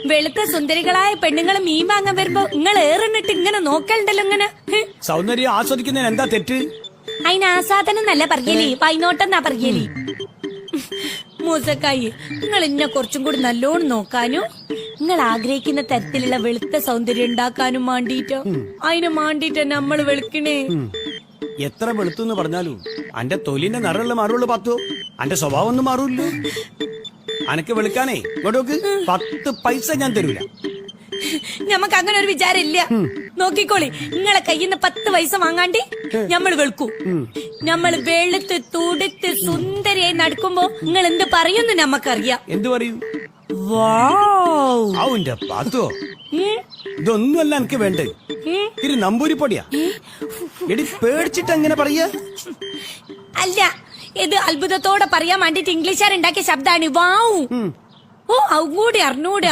വെളുത്ത സുന്ദരികളായ പെണ്ണുങ്ങള് മീൻ വാങ്ങാൻ വരുമ്പോ നിങ്ങൾ ഏറിനിട്ട് ഇങ്ങനെ നോക്കലുണ്ടല്ലോ ഇങ്ങനെ. സൗന്ദര്യം ആസ്വദിക്കുന്നതിന് എന്താ തെറ്റ്? അതിന് ആസാദനം എന്നല്ല പറയലേ, വൈനോട്ടെന്നാ പറയലേ. മൂസക്കായി, നിങ്ങൾ എന്നെ കുറച്ചും കൂടി നല്ലോണം നോക്കാനും നിങ്ങൾ ആഗ്രഹിക്കുന്ന തരത്തിലുള്ള വെളുത്ത സൗന്ദര്യം ഉണ്ടാക്കാനും മാണ്ടിട്ടോ, അതിന് മാണ്ടിട്ട് നമ്മള് വെളുക്കണേ. എത്ര വെളുത്തു പറഞ്ഞാലും അന്റെ തൊലിന്റെ നിറമുള്ള മാറുള്ളൂ പത്തോ, അന്റെ സ്വഭാവം ഒന്നും മാറൂല്ലോ. അനക്ക് വെളുക്കാനേ ഇങ്ങോട്ടോക്ക് 10 പൈസ ഞാൻ തരൂല. ഞമ്മക്ക് അങ്ങനെ ഒരു വിചാരം ഇല്ല. നോക്കിക്കോളി, നിങ്ങളെ കയ്യിൽ നിന്ന് 10 പൈസ വാങ്ങാണ്ടി ഞമ്മള് വെളുക്കൂ. ഞമ്മള് വെളുത്ത് തുടുത്ത് സുന്ദരിയായി നടക്കുമ്പോ നിങ്ങൾ എന്ത് പറയുന്നു നമ്മക്കറിയാം. എന്ത് പറയൂ? വാവ്, ന്റെ പാത്തോ, ഇതൊന്നുമല്ല എനിക്ക് വേണ്ടേ. ഇത് നമ്പൂരിപ്പൊടിയാ. എടി പേടിച്ചിട്ട് അങ്ങനെ പറയാ? അല്ല, ഇത് അത്ഭുതത്തോടെ പറയാൻ വേണ്ടിട്ട് ഇംഗ്ലീഷുകാർ ഉണ്ടാക്കിയ ശബ്ദാണ് വാവു. ഓ, അതും കൂടി അറിഞ്ഞൂടാ.